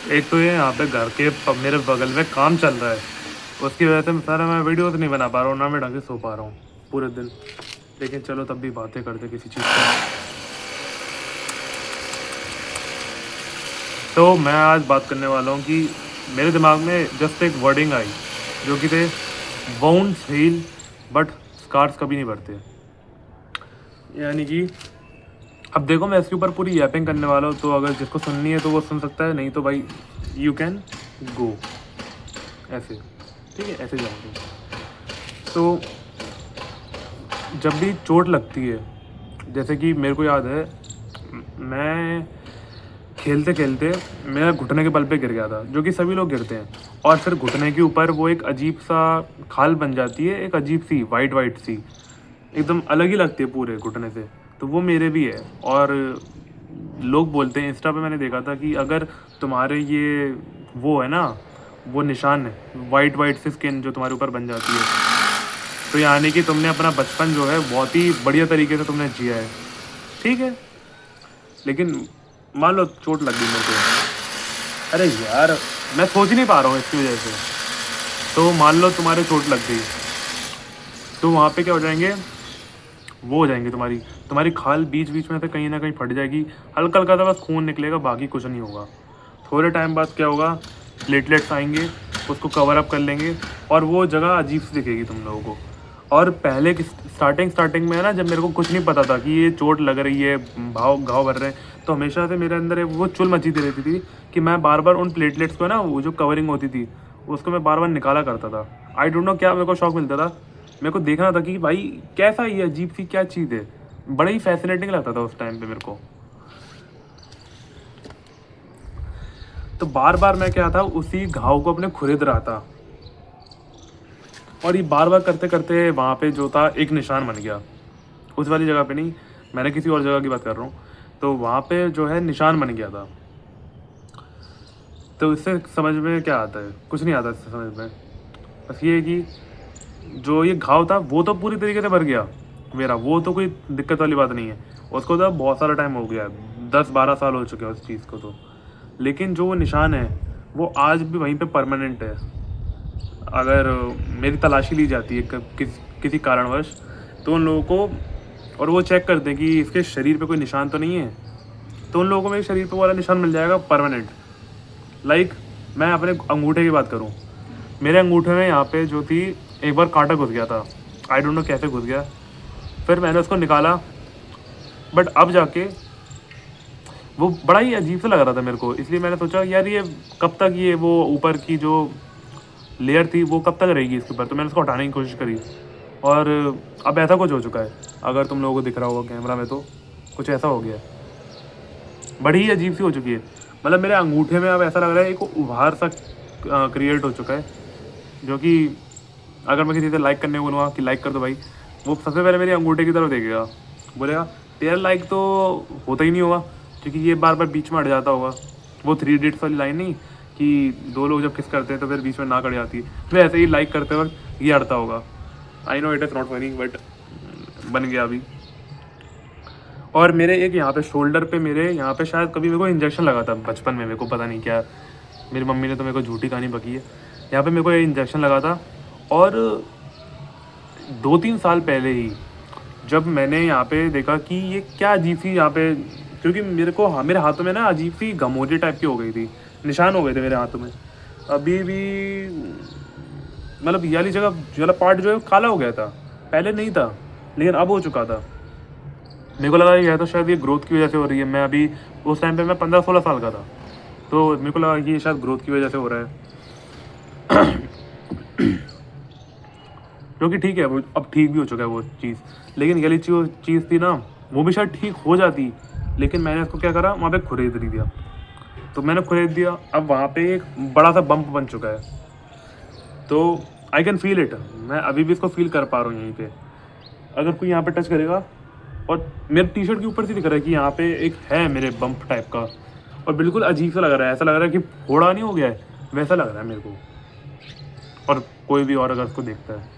एक तो ये यहाँ पे घर के मेरे बगल में काम चल रहा है, उसकी वजह से मैं वीडियोस नहीं बना पा रहा हूँ, ना मैं ढंग से सो पा रहा हूँ पूरे दिन। लेकिन चलो तब भी बातें करते किसी चीज़ पर। तो मैं आज बात करने वाला हूँ कि मेरे दिमाग में जस्ट एक वर्डिंग आई जो कि थे वाउंड्स हील बट स्कार्स कभी नहीं भरते। यानी कि अब देखो मैं इसके ऊपर पूरी यैपिंग करने वाला हूँ, तो अगर जिसको सुननी है तो वो सुन सकता है, नहीं तो भाई यू कैन गो ऐसे। ठीक है, ऐसे जाऊँगी। तो जब भी चोट लगती है, जैसे कि मेरे को याद है मैं खेलते खेलते मेरा घुटने के बल पे गिर गया था, जो कि सभी लोग गिरते हैं, और फिर घुटने के ऊपर वो एक अजीब सा खाल बन जाती है, एक अजीब सी वाइट वाइट सी, एकदम अलग ही लगती है पूरे घुटने से। तो वो मेरे भी है। और लोग बोलते हैं, इंस्टा पे मैंने देखा था कि अगर तुम्हारे ये वो है ना, वो निशान है वाइट वाइट सी स्किन जो तुम्हारे ऊपर बन जाती है, तो यानी कि तुमने अपना बचपन जो है बहुत ही बढ़िया तरीके से तुमने जिया है। ठीक है, लेकिन मान लो चोट लग गई मेरे को, अरे यार मैं सोच नहीं पा रहा हूँ इसकी वजह से। तो मान लो तुम्हारे चोट लग गई, तो वहाँ पे क्या हो जाएंगे, वो हो जाएंगे तुम्हारी तुम्हारी खाल बीच बीच में से कहीं ना कहीं फट जाएगी, हल्का हल्का सा बस खून निकलेगा, बाकी कुछ नहीं होगा। थोड़े टाइम बाद क्या होगा, प्लेटलेट्स आएंगे, उसको कवर अप कर लेंगे, और वो जगह अजीब सी दिखेगी तुम लोगों को। और पहले की स्टार्टिंग में है ना, जब मेरे को कुछ नहीं पता था कि ये चोट लग रही है, भाव घाव भर रहे हैं, तो हमेशा से मेरे अंदर वो चुल मचीती रहती थी कि मैं बार बार उन प्लेटलेट्स को ना, वो जो कवरिंग होती थी उसको मैं बार बार निकाला करता था। आई डोंट नो क्या मेरे को शौक मिलता था, मेरे को देखना था कि भाई कैसा ये अजीब सी क्या चीज़ है। बड़ा ही फैसिनेटिंग लगता था उस टाइम पे मेरे को। तो बार बार मैं क्या था, उसी घाव को अपने खुरेद रहा था, और ये बार बार करते करते वहाँ पे जो था एक निशान बन गया। उस वाली जगह पे नहीं, मैंने किसी और जगह की बात कर रहा हूँ। तो वहाँ पे जो है निशान बन गया था। तो इससे समझ में क्या आता है, कुछ नहीं आता इससे समझ में। बस ये है कि जो ये घाव था वो तो पूरी तरीके से भर गया मेरा, वो तो कोई दिक्कत वाली बात नहीं है। उसको तो बहुत सारा टाइम हो गया है, 10-12 साल हो चुके हैं उस चीज़ को तो। लेकिन जो वो निशान है वो आज भी वहीं पे परमानेंट है। अगर मेरी तलाशी ली जाती है किसी कारणवश, तो उन लोगों को, और वो चेक करते हैं कि इसके शरीर पे कोई निशान तो नहीं है, तो उन लोगों को मेरे शरीर पे वाला निशान मिल जाएगा परमानेंट। लाइक मैं अपने अंगूठे की बात करूँ, मेरे अंगूठे में यहाँ पे जो थी, एक बार कांटा घुस गया था, आई डोंट नो कैसे घुस गया। फिर मैंने उसको निकाला, बट अब जाके वो बड़ा ही अजीब सा लग रहा था मेरे को, इसलिए मैंने सोचा यार ये कब तक, ये वो ऊपर की जो लेयर थी वो कब तक रहेगी इसके ऊपर। तो मैंने उसको हटाने की कोशिश करी, और अब ऐसा कुछ हो चुका है, अगर तुम लोगों को दिख रहा होगा कैमरा में, तो कुछ ऐसा हो गया है, बड़ी ही अजीब सी हो चुकी है। मतलब मेरे अंगूठे में अब ऐसा लग रहा है एक उभार सा क्रिएट हो चुका है, जो कि अगर मैं किसी से लाइक करने को बोलूँगा कि लाइक कर दो भाई, वो सबसे पहले मेरे अंगूठे की तरफ देखेगा, बोलेगा तेरा लाइक तो होता ही नहीं होगा, क्योंकि ये बार बार बीच में अट जाता होगा। वो 3 इडियट्स वाली लाइन नहीं, कि दो लोग जब किस करते हैं तो फिर बीच में नाक अट जाती है, फिर ऐसे ही लाइक करते वक्त ये अड़ता होगा। I know it is not funny, but बन गया अभी। और मेरे एक यहाँ पे शोल्डर पे, मेरे यहाँ पे शायद कभी मेरे को इंजेक्शन लगा था बचपन में, मेरे को पता नहीं क्या, मेरी मम्मी ने तो मेरे को झूठी कहानी बकी है। यहाँ पे मेरे को ये इंजेक्शन लगा था, और 2-3 साल पहले ही जब मैंने यहाँ पे देखा कि ये क्या अजीब सी यहाँ पे, क्योंकि मेरे को, हाँ, मेरे हाथों में ना अजीब सी गमोरी टाइप की हो गई थी, निशान हो गए थे मेरे हाथों में अभी भी। मतलब ये वाली जगह, जो वाला पार्ट जो है काला हो गया था, पहले नहीं था लेकिन अब हो चुका था। मेरे को लगा ये तो शायद ये ग्रोथ की वजह से हो रही है। मैं अभी, उस टाइम पे मैं 15-16 साल का था, तो मेरे को लगा कि ये शायद ग्रोथ की वजह से हो रहा है, क्योंकि ठीक है वो अब ठीक भी हो चुका है वो चीज़। लेकिन ये वाली जो चीज़ थी ना, वो भी शायद ठीक हो जाती, लेकिन मैंने उसको क्या करा, वहाँ पे खुरेद नहीं दिया। तो मैंने खुरेद दिया, अब वहाँ पे एक बड़ा सा बम्प बन चुका है। तो आई कैन फील इट, मैं अभी भी इसको फील कर पा रहा हूँ यहीं पे। अगर कोई यहाँ पे टच करेगा, और मेरे टी शर्ट के ऊपर से दिख रहा है कि यहाँ पे एक है मेरे बम्प टाइप का, और बिल्कुल अजीब सा लग रहा है, ऐसा लग रहा है कि फोड़ा नहीं हो गया है, वैसा लग रहा है मेरे को, और कोई भी और अगर उसको देखता है।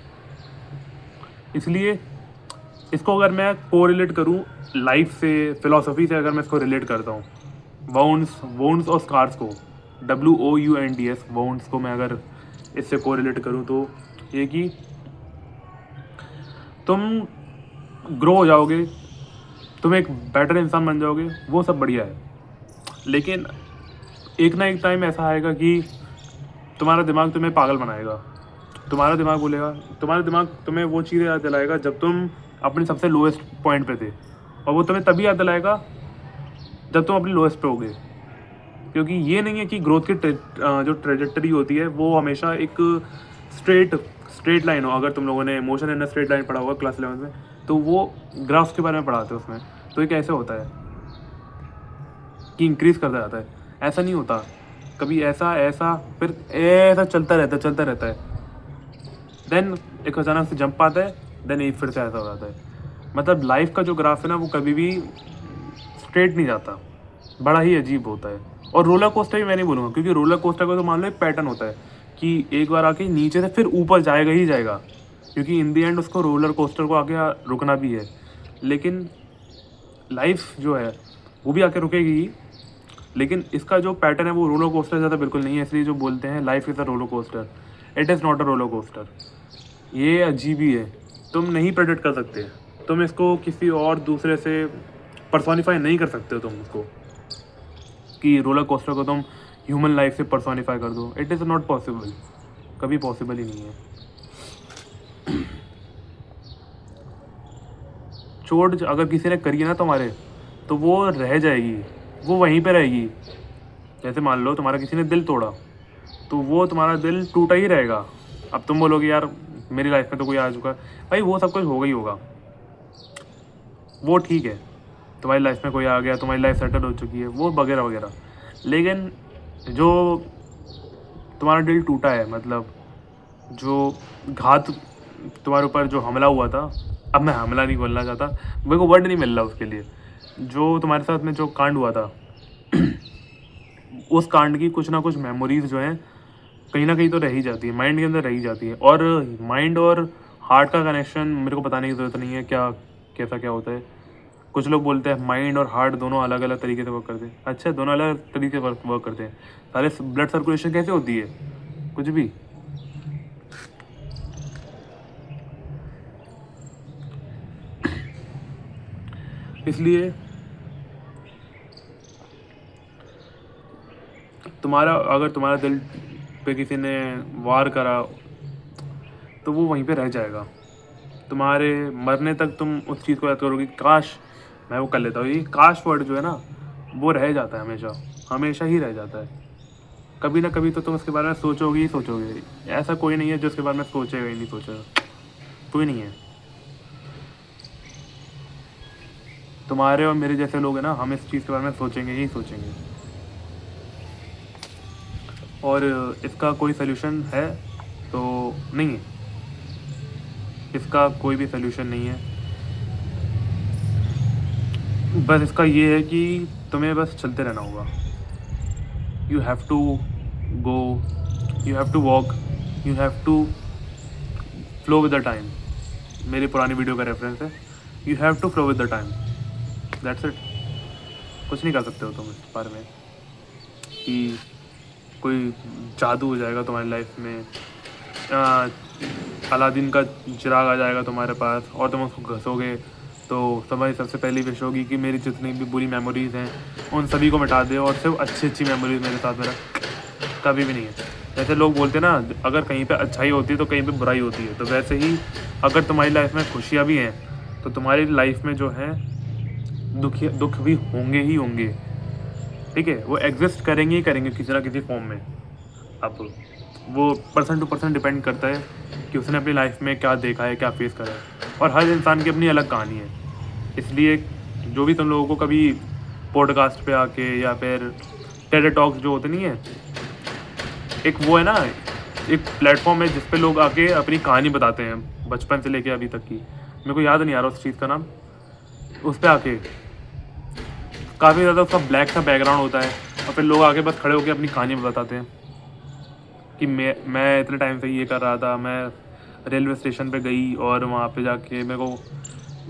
इसलिए इसको अगर मैं को रिलेट करूँ लाइफ से, फिलोसफी से, अगर मैं इसको रिलेट करता हूँ, वाउंड्स वुंड्स और स्कार्स को, WOUNDS, वाउंड्स को मैं अगर इससे कोरिलेट करूँ तो ये कि तुम ग्रो हो जाओगे, तुम एक बेटर इंसान बन जाओगे, वो सब बढ़िया है। लेकिन एक ना एक टाइम ऐसा आएगा कि तुम्हारा दिमाग तुम्हें पागल बनाएगा। तुम्हारा दिमाग बोलेगा, तुम्हारा दिमाग तुम्हें वो चीज़ें याद दिलाएगा जब तुम अपने सबसे लोएस्ट पॉइंट पे थे, और वो तुम्हें तभी याद दिलाएगा जब तुम अपने लोएस्ट पे होगे। क्योंकि ये नहीं है कि ग्रोथ की जो ट्रेजेक्टरी होती है वो हमेशा एक स्ट्रेट लाइन हो। अगर तुम लोगों ने मोशन इन स्ट्रेट लाइन पढ़ा होगा क्लास 11 में, तो वो ग्राफ्स के बारे में पढ़ाते हैं उसमें। तो ये कैसे होता है कि इंक्रीज करता जाता है, ऐसा नहीं होता। कभी ऐसा ऐसा फिर ऐसा चलता रहता है। देन एक अचानक से जंप आता है, देन एक फिर से ऐसा हो जाता है। मतलब लाइफ का जो ग्राफ है ना, वो कभी भी स्ट्रेट नहीं जाता, बड़ा ही अजीब होता है। और रोलर कोस्टर भी मैं नहीं बोलूँगा, क्योंकि रोलर कोस्टर का तो मान लो एक पैटर्न होता है कि एक बार आके नीचे से फिर ऊपर जाएगा ही जाएगा, क्योंकि इन दी एंड उसको रोलर कोस्टर को आके रुकना भी है। लेकिन लाइफ जो है वो भी आके रुकेगी ही, लेकिन इसका जो पैटर्न है वो रोलर कोस्टर ज़्यादा बिल्कुल नहीं है। इसलिए जो बोलते हैं life is a roller coaster, it is not a roller coaster. ये अजीब ही है, तुम नहीं प्रेडिक्ट कर सकते, तुम इसको किसी और दूसरे से पर्सोनीफाई नहीं कर सकते हो तुम उसको, कि रोलर कोस्टर को तुम ह्यूमन लाइफ से पर्सोनीफाई कर दो। इट इज़ नॉट पॉसिबल, कभी पॉसिबल ही नहीं है। चोट अगर किसी ने करी है ना तुम्हारे, तो वो रह जाएगी, वो वहीं पे रहेगी। जैसे मान लो तुम्हारा किसी ने दिल तोड़ा, तो वो तुम्हारा दिल टूटा ही रहेगा। अब तुम बोलोगे यार मेरी लाइफ में तो कोई आ चुका है, भाई वो सब कुछ होगा ही होगा, वो ठीक है। तुम्हारी लाइफ में कोई आ गया, तुम्हारी लाइफ सेटल हो चुकी है, वो वगैरह वगैरह। लेकिन जो तुम्हारा दिल टूटा है, मतलब जो घात तुम्हारे ऊपर जो हमला हुआ था, अब मैं हमला नहीं बोलना चाहता, मेरे को वर्ड नहीं मिल रहा उसके लिए, जो तुम्हारे साथ में जो कांड हुआ था उस कांड की कुछ ना कुछ मेमोरीज जो हैं कहीं ना कहीं तो रह ही जाती है, माइंड के अंदर रह ही जाती है। और माइंड और हार्ट का कनेक्शन मेरे को बताने की ज़रूरत नहीं है क्या कैसा क्या होता है। कुछ लोग बोलते हैं माइंड और हार्ट दोनों अलग अलग तरीके से वर्क करते हैं। अच्छा, दोनों अलग तरीके से वर्क करते हैं। सारे ब्लड सर्कुलेशन कैसे होती है, कुछ भी। इसलिए अगर तुम्हारा दिल पे किसी ने वार करा, तो वो वहीं पे रह जाएगा। तुम्हारे मरने तक तुम उस चीज़ को याद करोगे, काश मैं वो कर लेता हूँ। ये काश वर्ड जो है ना, वो रह जाता है, हमेशा हमेशा ही रह जाता है। कभी ना कभी तो तुम उसके बारे में सोचोगे ही सोचोगे। ऐसा कोई नहीं है जो उसके बारे में सोचेगा ही नहीं सोचेगा, कोई नहीं है। तुम्हारे और मेरे जैसे लोग हैं ना, हम इस चीज़ के बारे में सोचेंगे ही सोचेंगे। और इसका कोई सल्यूशन है तो नहीं है, इसका कोई भी सल्यूशन नहीं है। बस इसका ये है कि तुम्हें बस चलते रहना होगा। You have to go, you have to walk, you have to flow with the time. मेरी पुरानी वीडियो का रेफरेंस है, you have to flow with the time, that's it. कुछ नहीं कर सकते हो तुम इस बारे में कि कोई जादू हो जाएगा तुम्हारी लाइफ में, अलादीन का चिराग आ जाएगा तुम्हारे पास और तुम उसको घसोगे तो तुम्हारी सबसे पहली विश होगी कि मेरी जितनी भी बुरी मेमोरीज़ हैं उन सभी को मिटा दे और सिर्फ अच्छी अच्छी मेमोरीज मेरे साथ मेरा। कभी भी नहीं है। जैसे लोग बोलते हैं ना, अगर कहीं पे अच्छाई होती है तो कहीं पे बुराई होती है, तो वैसे ही अगर तुम्हारी लाइफ में खुशियाँ भी हैं तो तुम्हारी लाइफ में जो है दुख भी होंगे ही होंगे, ठीक है। वो एग्जिस्ट करेंगे ही करेंगे किसी ना किसी फॉर्म में। अब वो पर्सन टू पर्सन डिपेंड करता है कि उसने अपनी लाइफ में क्या देखा है, क्या फेस करा है, और हर इंसान की अपनी अलग कहानी है। इसलिए जो भी तुम लोगों को कभी पॉडकास्ट पे आके या फिर टेड टॉक्स जो होते नहीं है, एक वो है ना, एक प्लेटफॉर्म है जिस पे लोग आके अपनी कहानी बताते हैं बचपन से लेके अभी तक की, मेरे को याद नहीं आ रहा उस चीज़ का नाम। उस पर आके काफ़ी ज़्यादा उसका ब्लैक सा बैकग्राउंड होता है और फिर लोग आके बस खड़े होकर अपनी कहानी बताते हैं कि मैं इतने टाइम से ये कर रहा था, मैं रेलवे स्टेशन पे गई और वहाँ पे जाके मेरे को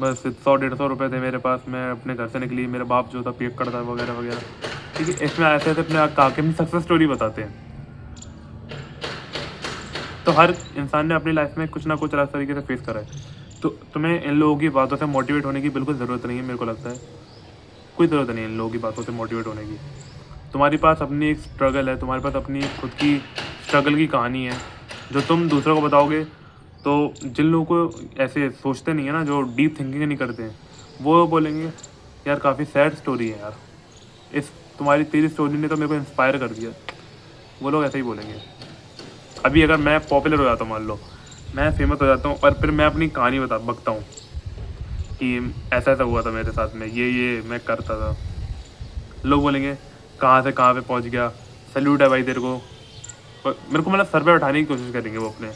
बस 100-150 रुपये थे मेरे पास, मैं अपने घर से निकली, मेरा बाप जो था पियक्कड़ था वगैरह वगैरह। ठीक है, इसमें ऐसे ऐसे अपने अपनी सक्सेस स्टोरी बताते हैं। तो हर इंसान ने अपनी लाइफ में कुछ ना कुछ अलग तरीके से फेस करा है। तो तुम्हें इन लोगों की बातों से मोटिवेट होने की बिल्कुल ज़रूरत नहीं है, मेरे को लगता है कोई ज़रूरत नहीं है इन लोगों की बातों से मोटिवेट होने की। तुम्हारे पास अपनी एक स्ट्रगल है, तुम्हारे पास अपनी खुद की स्ट्रगल की कहानी है, जो तुम दूसरों को बताओगे। तो जिन लोगों को ऐसे सोचते नहीं है ना, जो डीप थिंकिंग नहीं करते हैं, वो बोलेंगे यार काफ़ी सैड स्टोरी है यार, इस तेरी स्टोरी ने तो मेरे को इंस्पायर कर दिया। वो लोग ऐसे ही बोलेंगे। अभी अगर मैं पॉपुलर हो जाता हूँ, मान लो मैं फेमस हो जाता हूँ और फिर मैं अपनी कहानी बकता हूँ कि ऐसा ऐसा हुआ था मेरे साथ में, ये मैं करता था। लोग बोलेंगे कहाँ से कहाँ पे पहुँच गया, सैल्यूट है भाई तेरे को। पर मेरे को मतलब सर पे बैठाने की कोशिश करेंगे वो अपने,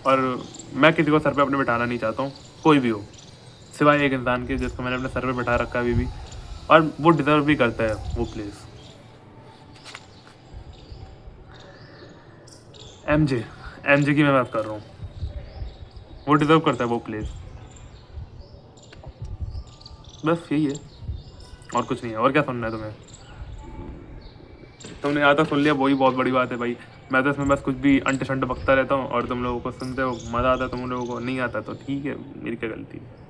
और मैं किसी को सर पे अपने बैठाना नहीं चाहता हूँ, कोई भी हो, सिवाय एक इंसान के जिसको मैंने अपने सर पे बैठा रखा है अभी भी, और वो डिज़र्व भी करता है वो प्लेस। एमजे की मैं बात कर रहा हूँ, वो डिज़र्व करता है वो प्लेस। बस यही है, और कुछ नहीं है। और क्या सुनना है तुम्हें? तुमने यहाँ तक सुन लिया, वही बहुत बड़ी बात है भाई। मैं तो इसमें बस कुछ भी अंट शंट बकता रहता हूँ और तुम लोगों को सुनते हो, मज़ा आता है, तुम लोगों को नहीं आता तो ठीक है, मेरी क्या गलती है।